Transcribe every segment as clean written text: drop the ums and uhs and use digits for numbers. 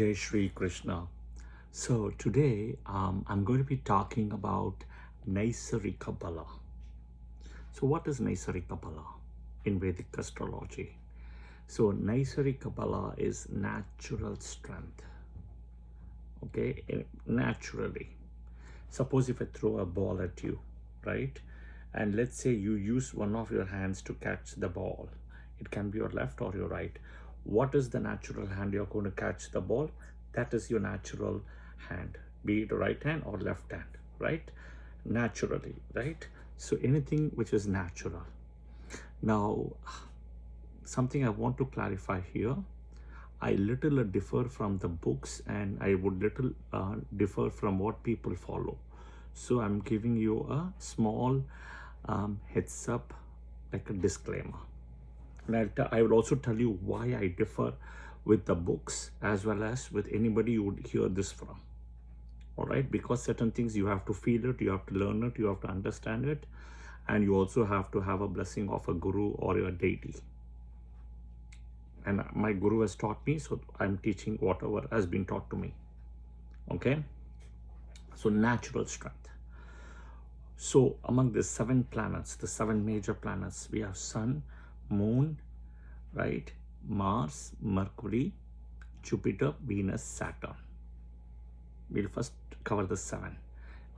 Jai Shri Krishna. So today I'm going to be talking about Naisargika Bala. So what is Naisargika Bala in Vedic Astrology? So Naisargika Bala is natural strength. Okay, naturally. Suppose if I throw a ball at you, right? And let's say you use one of your hands to catch the ball. It can be your left or your right. What is the natural hand you're going to catch the ball? That is your natural hand, be it right hand or left hand, right? Naturally, right? So anything which is natural. Now, something I want to clarify here. I little differ from the books, and I would little differ from what people follow. So I'm giving you a small heads up, like a disclaimer. And I will also tell you why I differ with the books as well as with anybody you would hear this from. All right, because certain things you have to feel it, you have to learn it, you have to understand it, and you also have to have a blessing of a guru or a deity. And my guru has taught me, so I'm teaching whatever has been taught to me. Okay, so natural strength. So among the 7 planets, the 7 major planets, we have Sun, Moon, right, Mars, Mercury, Jupiter, Venus, Saturn. We'll first cover the 7.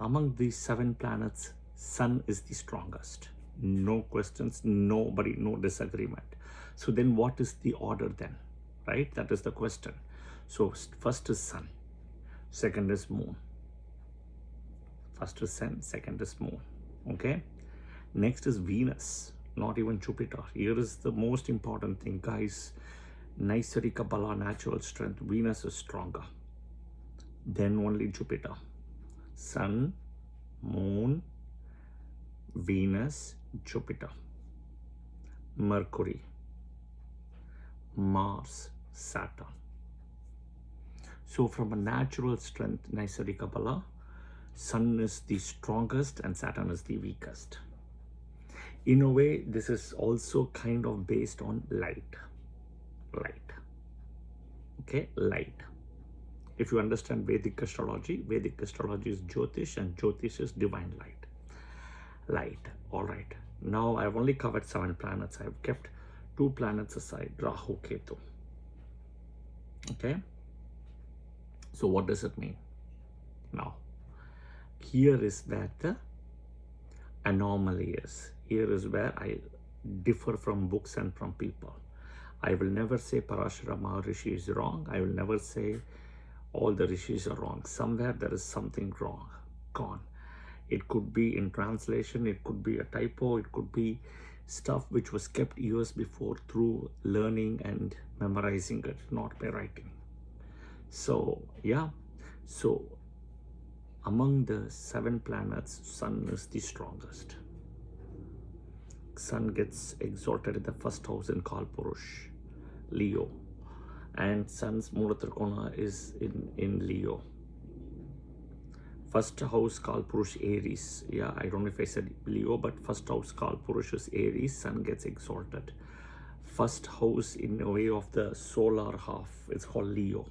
Among these 7 planets, Sun is the strongest. No questions, nobody, no disagreement. So then what is the order then, right? That is the question. So first is Sun, second is Moon. First is Sun, second is Moon, okay? Next is Venus, not even Jupiter. Here is the most important thing, guys. Naisargika Bala, natural strength, Venus is stronger. Then only Jupiter. Sun, Moon, Venus, Jupiter, Mercury, Mars, Saturn. So from a natural strength, Naisargika Bala, Sun is the strongest and Saturn is the weakest. In a way, this is also kind of based on light. Okay, light. If you understand Vedic astrology is Jyotish, and Jyotish is divine light. All right, now I've only covered 7 planets. I've kept 2 planets aside, Rahu, Ketu. Okay, so what does it mean? Now, here is where the anomaly is. Here is where I differ from books and from people. I will never say Parashara Maharishi is wrong. I will never say all the rishis are wrong. Somewhere there is something wrong, gone. It could be in translation, it could be a typo, it could be stuff which was kept years before through learning and memorizing it, not by writing. So yeah, so among the 7 planets, Sun is the strongest. Sun gets exalted in the first house in Kalpurush, Leo, and Sun's Mula Trikona is in Leo. First house Kalpurush, Aries. Yeah, I don't know if I said Leo, but first house Kalpurush is Aries. Sun gets exalted. First house in a way of the solar half, it's called Leo.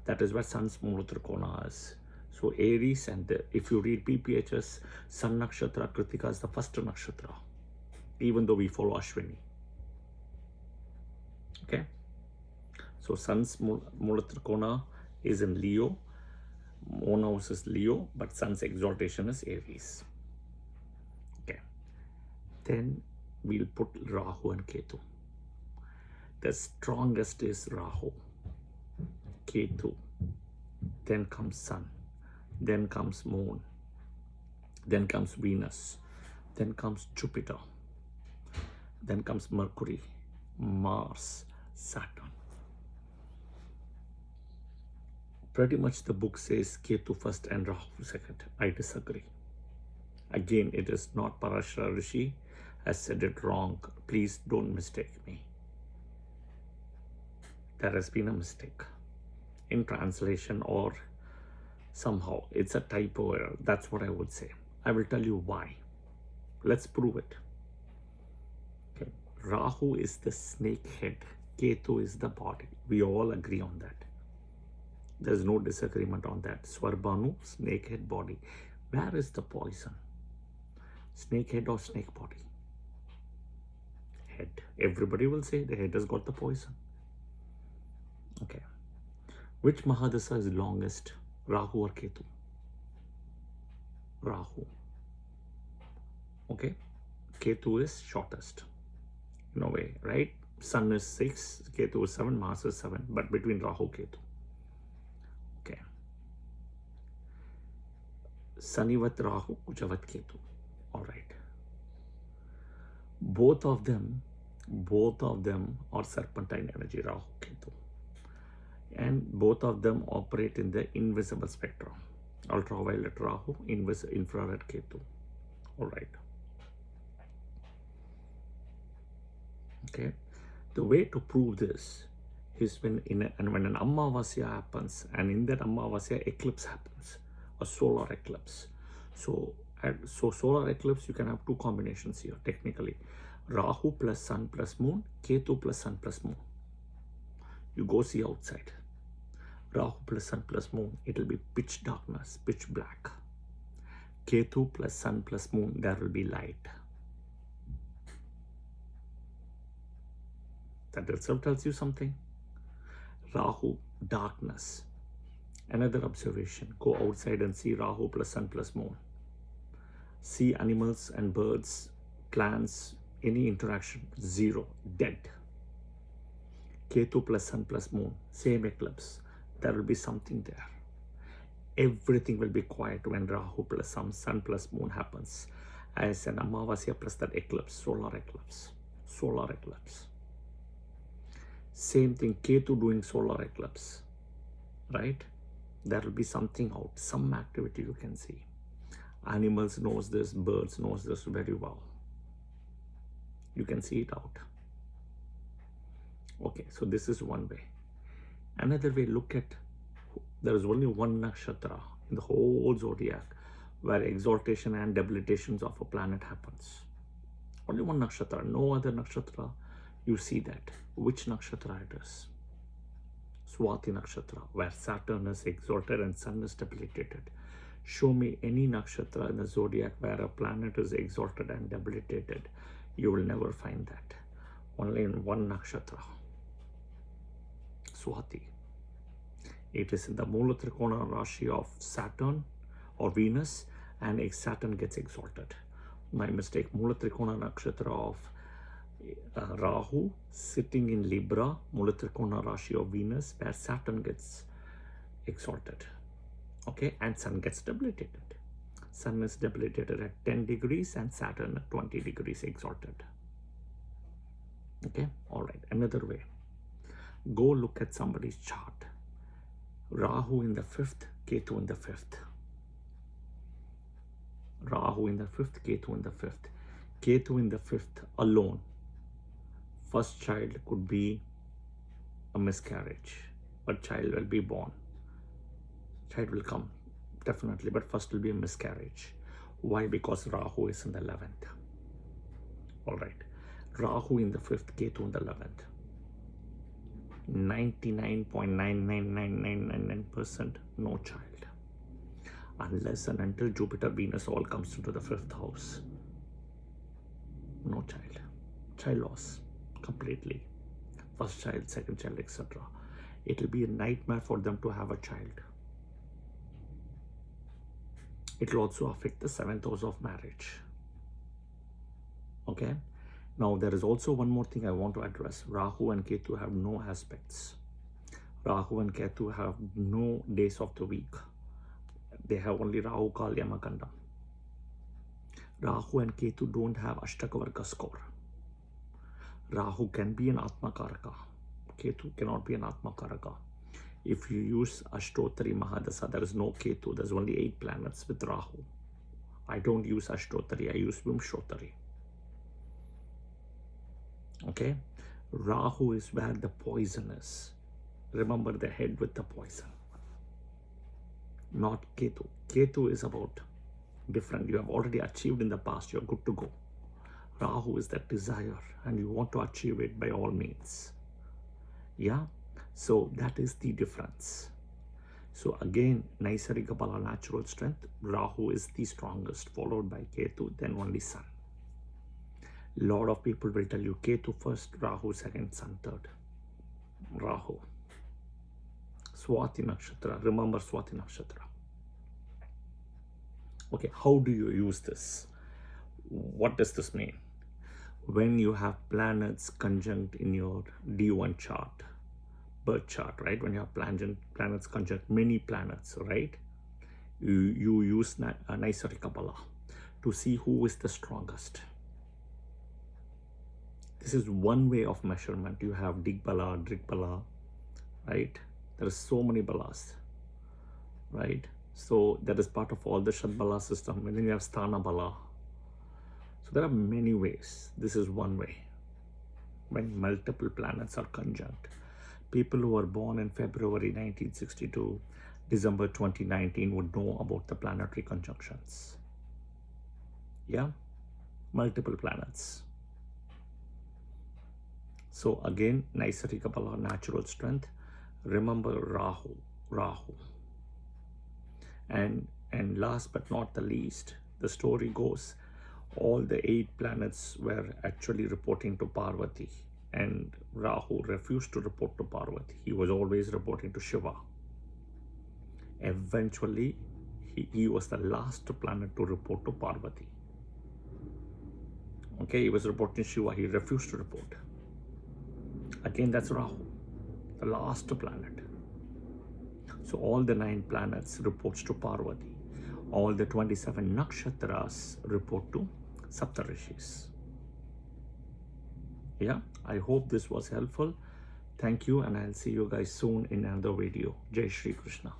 That is where Sun's Mula Trikona is. So Aries, and if you read PPHS, Sun Nakshatra Kritika is the first nakshatra, even though we follow Ashwini. Okay, so Sun's Mula Trikona is in Leo, own house is Leo, but Sun's exaltation is Aries. Okay, then we'll put Rahu and Ketu. The strongest is Rahu, Ketu, then comes Sun, then comes Moon, then comes Venus, then comes Jupiter, then comes Mercury, Mars, Saturn. Pretty much the book says Ketu first and Rahu second. I disagree. Again, it is not Parashara Rishi has said it wrong. Please don't mistake me. There has been a mistake in translation, or somehow it's a typo error. That's what I would say. I will tell you why. Let's prove it. Okay. Rahu is the snake head. Ketu is the body. We all agree on that. There's no disagreement on that. Swarbanu, snake head body. Where is the poison? Snake head or snake body? Head. Everybody will say the head has got the poison. Okay. Which Mahadasa is longest? Rahu or Ketu? Rahu. Okay. Ketu is shortest. In a way, right? Sun is 6, Ketu is 7, Mars is 7, but between Rahu, Ketu. Okay. Sanivat Rahu, Kujavat Ketu. All right. Both of them are serpentine energy, Rahu, Ketu. And both of them operate in the invisible spectrum. Ultraviolet Rahu, infrared Ketu. All right. Okay. The way to prove this is when an Amavasya happens, and in that Amavasya eclipse happens, a solar eclipse. So solar eclipse, you can have two combinations here technically. Rahu plus Sun plus Moon, Ketu plus Sun plus Moon. You go see outside. Rahu plus Sun plus Moon, it will be pitch darkness, pitch black. Ketu plus Sun plus Moon, there will be light. That itself tells you something. Rahu, darkness. Another observation, go outside and see Rahu plus Sun plus Moon. See animals and birds, plants, any interaction, zero, dead. Ketu plus Sun plus Moon, same eclipse. There will be something there. Everything will be quiet when Rahu plus Sun plus Moon happens. As an Amavasya plus that eclipse, solar eclipse. Solar eclipse. Same thing, Ketu doing solar eclipse, right? There will be something out, some activity you can see. Animals knows this, birds knows this very well. You can see it out. Okay, so this is one way. Another way, look at, there is only one nakshatra in the whole zodiac where exaltation and debilitations of a planet happens. Only one nakshatra, no other nakshatra. You see that. Which nakshatra it is? Swati nakshatra, where Saturn is exalted and Sun is debilitated. Show me any nakshatra in the zodiac where a planet is exalted and debilitated. You will never find that. Only in one nakshatra. Swati. It is in the Mula Trikona Rashi of Saturn or Venus, and Saturn gets exalted. My mistake. Mula Trikona nakshatra of Rahu sitting in Libra, Mula Trikona Rashi of Venus, where Saturn gets exalted. Okay, and Sun gets debilitated. Sun is debilitated at 10 degrees and Saturn at 20 degrees exalted. Okay, all right. Another way. Go look at somebody's chart. Rahu in the 5th, Ketu in the 5th. Rahu in the 5th, Ketu in the 5th. Ketu in the 5th alone. First child could be a miscarriage. A child will be born. Child will come, definitely, but first will be a miscarriage. Why? Because Rahu is in the 11th. All right. Rahu in the 5th, Ketu in the 11th. 99.99999% no child. Unless and until Jupiter, Venus all comes into the 5th house. No child. Child loss. Completely. First child, second child, etc. It will be a nightmare for them to have a child. It will also affect the 7th house of marriage. Okay. Now there is also one more thing I want to address. Rahu and Ketu have no aspects. Rahu and Ketu have no days of the week. They have only Rahu Kal Yamakandam. Rahu and Ketu don't have Ashtakavarga score. Rahu can be an Atmakaraka. Ketu cannot be an Atmakaraka. If you use Ashtotari Mahadasa, there is no Ketu. There's only 8 planets with Rahu. I don't use Ashtotari. I use Vimshotari. Okay? Rahu is where the poison is. Remember the head with the poison. Not Ketu. Ketu is about different. You have already achieved in the past. You're good to go. Rahu is that desire and you want to achieve it by all means. Yeah? So that is the difference. So again, Naisargika Bala, natural strength, Rahu is the strongest, followed by Ketu, then only Sun. Lot of people will tell you Ketu first, Rahu second, Sun third. Rahu. Swati Nakshatra, remember Swati Nakshatra. Okay, how do you use this? What does this mean? When you have planets conjunct in your D1 chart, birth chart, right? When you have planets conjunct many planets, right? You use Naisargika Bala to see who is the strongest. This is one way of measurement. You have Digbala, Drigbala, right? There are so many Balas, right? So that is part of all the Shadbala system. And then you have Sthana Bala. So there are many ways. This is one way. When multiple planets are conjunct. People who were born in February 1962, December 2019 would know about the planetary conjunctions. Yeah, multiple planets. So again, Naisargika Bala, natural strength. Remember Rahu. And last but not the least, the story goes, all the 8 planets were actually reporting to Parvati, and Rahu refused to report to Parvati. He was always reporting to Shiva. Eventually, he was the last planet to report to Parvati. Okay, he was reporting to Shiva. He refused to report. Again, that's Rahu, the last planet. So all the 9 planets reports to Parvati. All the 27 nakshatras report to Saptarishis. Yeah, I hope this was helpful. Thank you, and I'll see you guys soon in another video. Jai Shri Krishna.